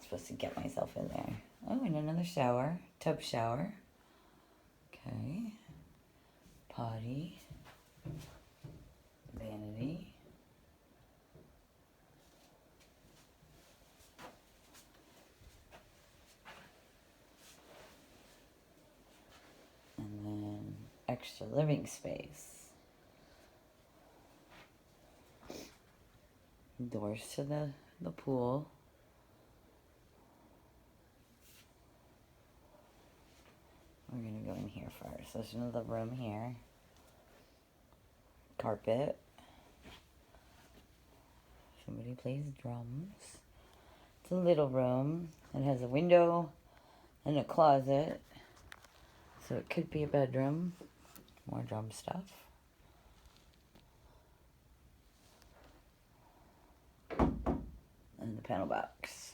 supposed to get myself in there. Oh, and another shower. Tub shower. Okay. Potty. Vanity. And then extra living space. Doors to the pool. We're gonna go in here first. There's another room here. Carpet. Somebody plays drums. It's a little room. It has a window and a closet. So it could be a bedroom. More drum stuff. And the panel box.